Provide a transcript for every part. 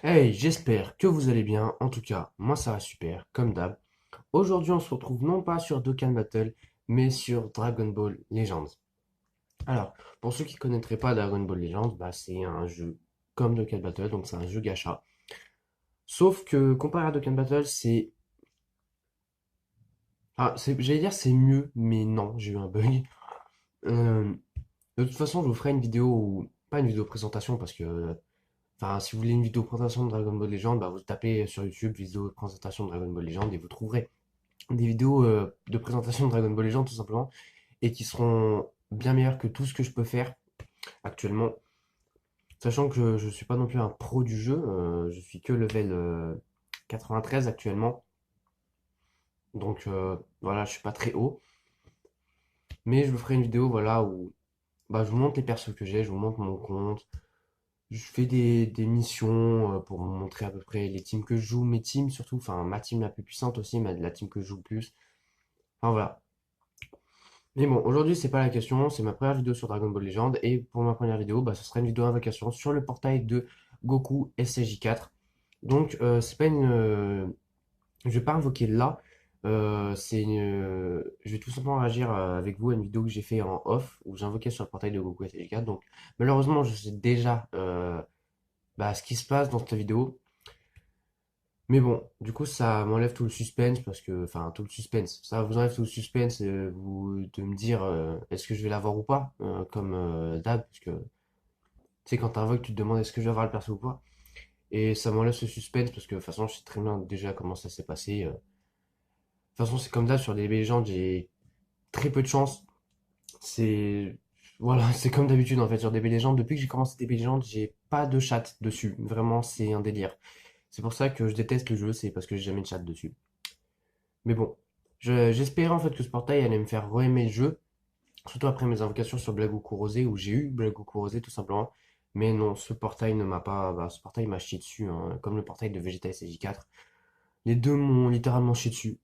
Hey, j'espère que vous allez bien. En tout cas, moi ça va super, comme d'hab. Aujourd'hui, on se retrouve non pas sur Dokkan Battle, mais sur Dragon Ball Legends. Alors, pour ceux qui ne connaîtraient pas Dragon Ball Legends, bah, c'est un jeu comme Dokkan Battle, donc c'est un jeu gacha. Sauf que comparé à Dokkan Battle, c'est. Ah, j'allais dire c'est mieux, mais non, j'ai eu un bug. Euh, de toute façon, je vous ferai une vidéo, pas une vidéo présentation, parce que enfin, si vous voulez une vidéo présentation de Dragon Ball Legends, bah, vous tapez sur YouTube vidéo de présentation de Dragon Ball Legends et vous trouverez des vidéos de présentation de Dragon Ball Legends tout simplement et qui seront bien meilleures que tout ce que je peux faire actuellement. Sachant que je suis pas non plus un pro du jeu, je suis que level 93 actuellement. Donc voilà, je suis pas très haut. Mais je vous ferai une vidéo voilà, où bah, je vous montre les persos que j'ai, je vous montre mon compte. Je fais des missions pour vous montrer à peu près les teams que je joue, mes teams surtout, enfin ma team la plus puissante aussi, la team que je joue le plus. Enfin voilà. Mais bon, aujourd'hui c'est pas la question, c'est ma première vidéo sur Dragon Ball Legends et pour ma première vidéo, bah, ce sera une vidéo invocation sur le portail de Goku SCJ4. Donc c'est pas une, je vais pas invoquer là, je vais tout simplement réagir avec vous à une vidéo que j'ai fait en off où j'invoquais sur le portail de Goku SCJ4. Donc malheureusement je sais déjà bah, ce qui se passe dans cette vidéo. Mais bon, du coup, ça m'enlève tout le suspense parce que, enfin, tout le suspense. Ça vous enlève tout le suspense de me dire est-ce que je vais l'avoir ou pas, comme d'hab, parce que tu sais, quand t'invoques, tu te demandes est-ce que je vais avoir le perso ou pas. Et ça m'enlève ce suspense parce que, de toute façon, je sais très bien déjà comment ça s'est passé. De toute façon, c'est comme d'hab sur des légendes, j'ai très peu de chance. C'est. Voilà, c'est comme d'habitude en fait sur DB Legends. Depuis que j'ai commencé DB Legends, j'ai pas de chat dessus. Vraiment, c'est un délire. C'est pour ça que je déteste le jeu, c'est parce que j'ai jamais de chat dessus. Mais bon, j'espérais en fait que ce portail allait me faire re-aimer le jeu, surtout après mes invocations sur Blagoukou Rosé, où j'ai eu Blagoukou Rosé tout simplement. Mais non, ce portail ne m'a pas. Bah, ce portail m'a chié dessus, hein, comme le portail de Vegeta SJ4. Les deux m'ont littéralement chié dessus.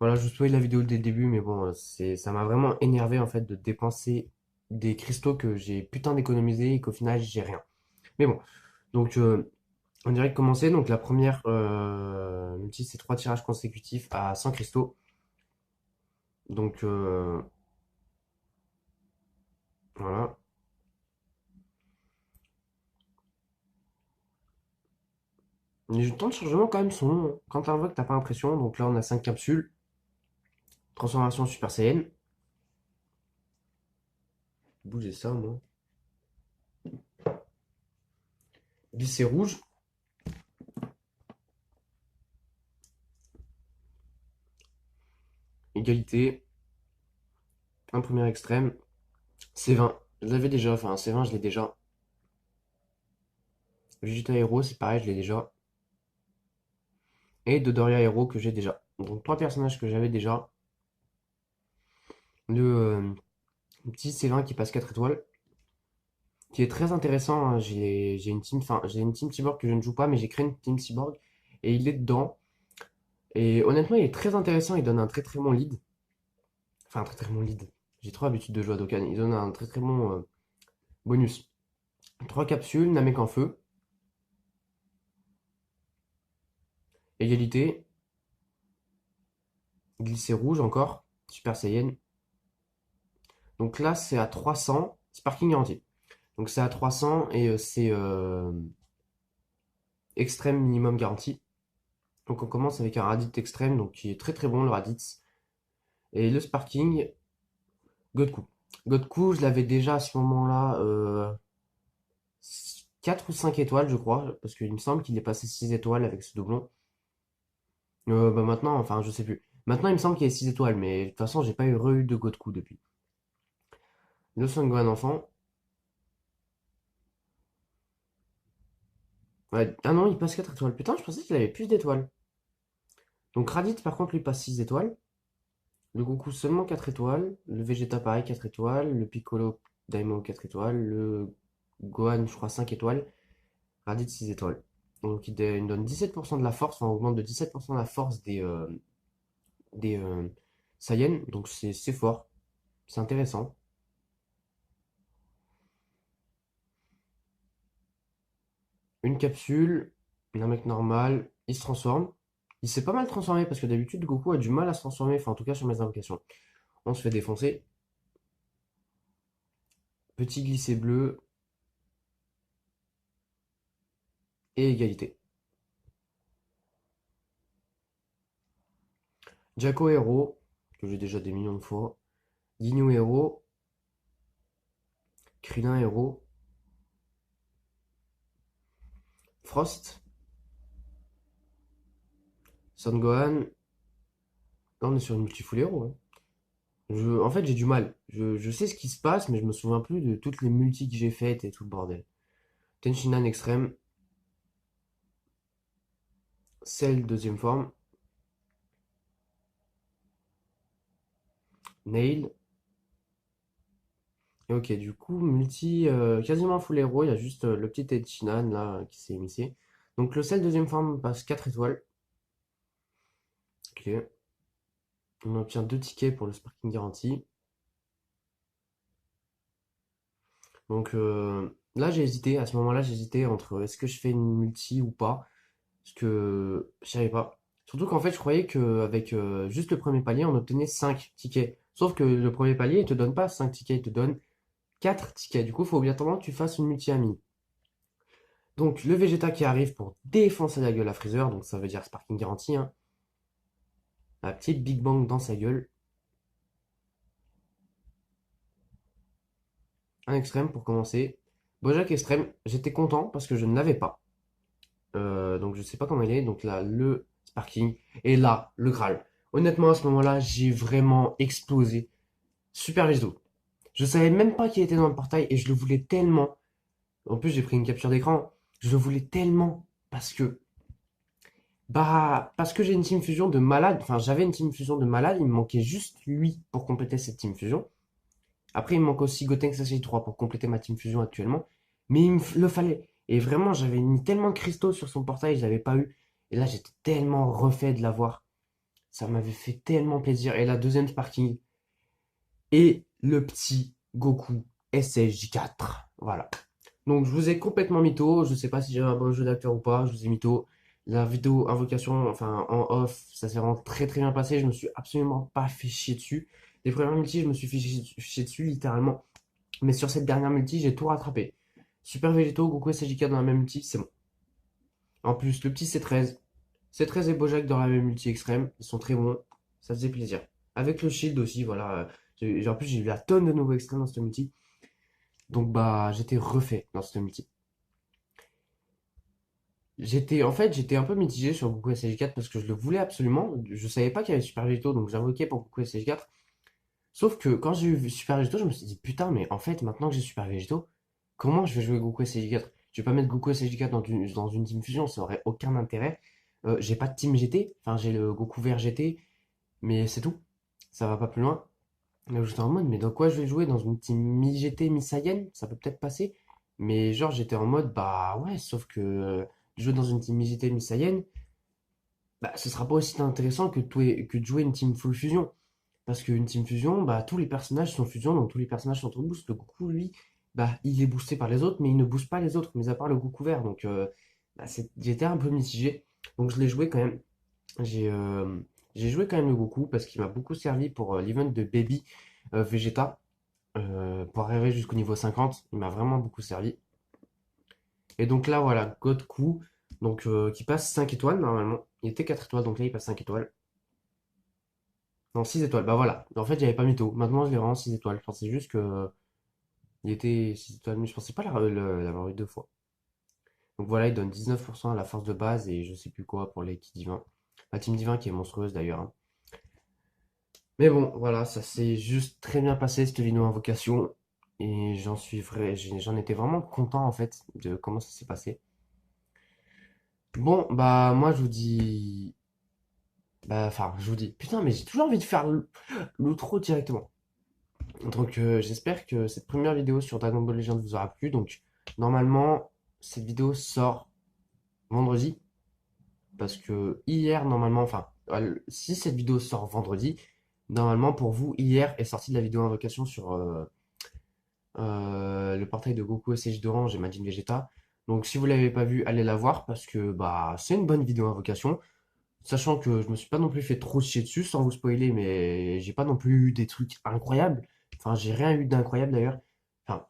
Voilà, je vous spoil la vidéo dès le début, mais bon, ça m'a vraiment énervé en fait de dépenser des cristaux que j'ai putain d'économiser et qu'au final j'ai rien. Mais bon, donc on dirait commencer. Donc la première, même si c'est trois tirages consécutifs à 100 cristaux. Donc voilà. Les temps de chargement quand même sont longs, hein. Quand t'invoques, t'as pas l'impression. Donc là, on a 5 capsules. Transformation Super Saiyan. Bouger ça, moi. Glisser rouge. Égalité. Un premier extrême. C20. Je l'avais déjà. Enfin, C20, je l'ai déjà. Vegeta Hero, c'est pareil, je l'ai déjà. Et Dodoria Hero que j'ai déjà. Donc trois personnages que j'avais déjà. Le petit C20 qui passe 4 étoiles. Qui est très intéressant, hein. J'ai une team, enfin, j'ai une team Cyborg que je ne joue pas, mais j'ai créé une team Cyborg. Et il est dedans. Et honnêtement, il est très intéressant. Il donne un très très bon lead. Enfin, un très très bon lead. J'ai trop l'habitude de jouer à Dokkan. Il donne un très très bon bonus. Trois capsules, Namek en feu. Égalité. Glisser rouge encore. Super Saiyan. Donc là, c'est à 300. Sparking garanti. Donc c'est à 300 et c'est extrême minimum garanti. Donc on commence avec un Raditz extrême, donc qui est très très bon le Raditz. Et le Sparking, Godku. Godku, je l'avais déjà à ce moment-là 4 ou 5 étoiles, je crois, parce qu'il me semble qu'il est passé 6 étoiles avec ce doublon. Bah maintenant, enfin, je sais plus. Maintenant, il me semble qu'il y a 6 étoiles, mais de toute façon, j'ai pas eu re-eu de Godku depuis. Le Son Gohan enfant. Ouais, ah non, il passe 4 étoiles. Putain, je pensais qu'il avait plus d'étoiles. Donc Raditz, par contre, lui passe 6 étoiles. Le Goku seulement 4 étoiles. Le Vegeta, pareil, 4 étoiles. Le Piccolo Daimo, 4 étoiles. Le Gohan, je crois, 5 étoiles. Raditz, 6 étoiles. Donc il donne 17% de la force, enfin, on augmente de 17% la force des Saiyans. Donc c'est fort. C'est intéressant. Une capsule. Un mec normal, il se transforme. Il s'est pas mal transformé parce que d'habitude Goku a du mal à se transformer, enfin en tout cas sur mes invocations. On se fait défoncer. Petit glissé bleu et égalité. Jacko héros, que j'ai déjà des millions de fois. Ginyu héros. Krillin héros. Frost. Son Gohan. Là on est sur une multi-full héros, hein. En fait j'ai du mal. Je sais ce qui se passe, mais je me souviens plus de toutes les multis que j'ai faites et tout le bordel. Tenshinhan extrême. Cell deuxième forme. Nail. Et ok, du coup, quasiment full héros, il y a juste le petit Tenshinhan là qui s'est initié. Donc le Cell deuxième forme passe 4 étoiles. Ok. On obtient 2 tickets pour le Sparking Guarantee. Donc là j'ai hésité, à ce moment-là j'ai hésité entre est-ce que je fais une multi ou pas. Parce que je savais pas. Surtout qu'en fait je croyais qu'avec juste le premier palier on obtenait 5 tickets. Sauf que le premier palier il te donne pas 5 tickets, il te donne 4 tickets. Du coup il faut obligatoirement que tu fasses une multi-ami. Donc le Vegeta qui arrive pour défoncer la gueule à Freezer, donc ça veut dire Sparking Guarantee, hein. La petite Big Bang dans sa gueule. Un extrême pour commencer. Bojack extrême, j'étais content parce que je ne l'avais pas. Donc je sais pas comment il est. Donc là, le Sparking. Et là, le Graal. Honnêtement, à ce moment-là, j'ai vraiment explosé. Super Vegeto. Je savais même pas qu'il était dans le portail et je le voulais tellement. En plus, j'ai pris une capture d'écran. Je le voulais tellement parce que j'ai une team fusion de malade. Enfin, j'avais une team fusion de malade. Il me manquait juste lui pour compléter cette team fusion. Après, il me manque aussi Gotenks Sachet 3 pour compléter ma team fusion actuellement. Mais le fallait. Et vraiment, j'avais mis tellement de cristaux sur son portail, je l'avais pas eu. Et là, j'étais tellement refait de l'avoir. Ça m'avait fait tellement plaisir. Et la deuxième Sparking. Et le petit Goku SSJ4. Voilà. Donc, je vous ai complètement mytho. Je sais pas si j'ai un bon jeu d'acteur ou pas. Je vous ai mytho. La vidéo invocation, enfin en off, ça s'est vraiment très très bien passé. Je me suis absolument pas fait chier dessus. Les premières multis, je me suis fait chier dessus littéralement. Mais sur cette dernière multi, j'ai tout rattrapé. Super Végéto, Goku et Sajika dans la même multi, c'est bon. En plus, le petit C13. C13 et Bojack dans la même multi extrême, ils sont très bons. Ça faisait plaisir. Avec le shield aussi, voilà. En plus, j'ai eu la tonne de nouveaux extrêmes dans cette multi. Donc, bah, j'étais refait dans cette multi. J'étais un peu mitigé sur Goku SSJ4 parce que je le voulais absolument. Je savais pas qu'il y avait Super Végéto, donc j'invoquais pour Goku SSJ4. Sauf que quand j'ai eu Super Végéto, je me suis dit, putain, mais en fait, maintenant que j'ai Super Végéto, comment je vais jouer Goku SSJ4? Je vais pas mettre Goku SSJ4 dans une team fusion, ça aurait aucun intérêt. J'ai pas de team GT, enfin j'ai le Goku vert GT, mais c'est tout. Ça va pas plus loin. Donc j'étais en mode, mais dans quoi je vais jouer? Dans une team mi-GT, mi-Saiyan? Ça peut peut-être passer. Mais genre, j'étais en mode, bah ouais, sauf que jouer dans une team mi-GT, mi-Saiyan, bah ce sera pas aussi intéressant que de jouer une team full fusion. Parce qu'une team fusion, bah, tous les personnages sont fusion, donc tous les personnages sont en boost. Le Goku, lui, bah, il est boosté par les autres, mais il ne booste pas les autres, mis à part le Goku vert. Donc, bah, j'étais un peu mitigé. Donc, je l'ai joué quand même. J'ai j'ai joué quand même le Goku parce qu'il m'a beaucoup servi pour l'event de Baby Vegeta. Pour arriver jusqu'au niveau 50, il m'a vraiment beaucoup servi. Et donc là, voilà, Goku, donc, qui passe 5 étoiles normalement. Il était 4 étoiles, donc là, il passe 5 étoiles. Non, 6 étoiles, bah voilà. En fait, j'avais pas mytho. Maintenant, je l'ai vraiment 6 étoiles. Je pensais juste que il était 6 étoiles, mais je pensais pas l'avoir eu deux fois. Donc voilà, il donne 19% à la force de base et je sais plus quoi pour les Ki divins. La team divin qui est monstrueuse d'ailleurs, hein. Mais bon, voilà, ça s'est juste très bien passé cette vidéo invocation. Et j'en étais vraiment content en fait de comment ça s'est passé. Bon, bah moi je vous dis. Bah enfin, je vous dis. Putain, mais j'ai toujours envie de faire l'outro directement. Donc j'espère que cette première vidéo sur Dragon Ball Legends vous aura plu. Donc normalement, cette vidéo sort vendredi. Parce que hier, normalement, enfin, si cette vidéo sort vendredi, normalement pour vous, hier est sortie de la vidéo invocation sur le portail de Goku SH d'Orange et Majin Vegeta. Donc si vous l'avez pas vue, allez la voir parce que bah c'est une bonne vidéo invocation. Sachant que je me suis pas non plus fait trop chier dessus sans vous spoiler, mais j'ai pas non plus eu des trucs incroyables. Enfin, j'ai rien eu d'incroyable d'ailleurs. Enfin,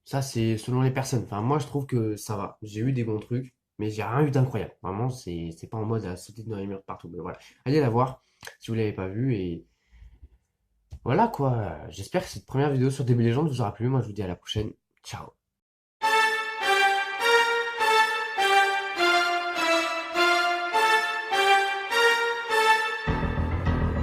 ça c'est selon les personnes. Enfin, moi je trouve que ça va. J'ai eu des bons trucs, mais j'ai rien eu d'incroyable. Vraiment, c'est pas en mode à sauter dans les murs partout. Mais voilà, allez la voir si vous l'avez pas vue et voilà quoi. J'espère que cette première vidéo sur DB Legends vous aura plu. Moi je vous dis à la prochaine. Ciao.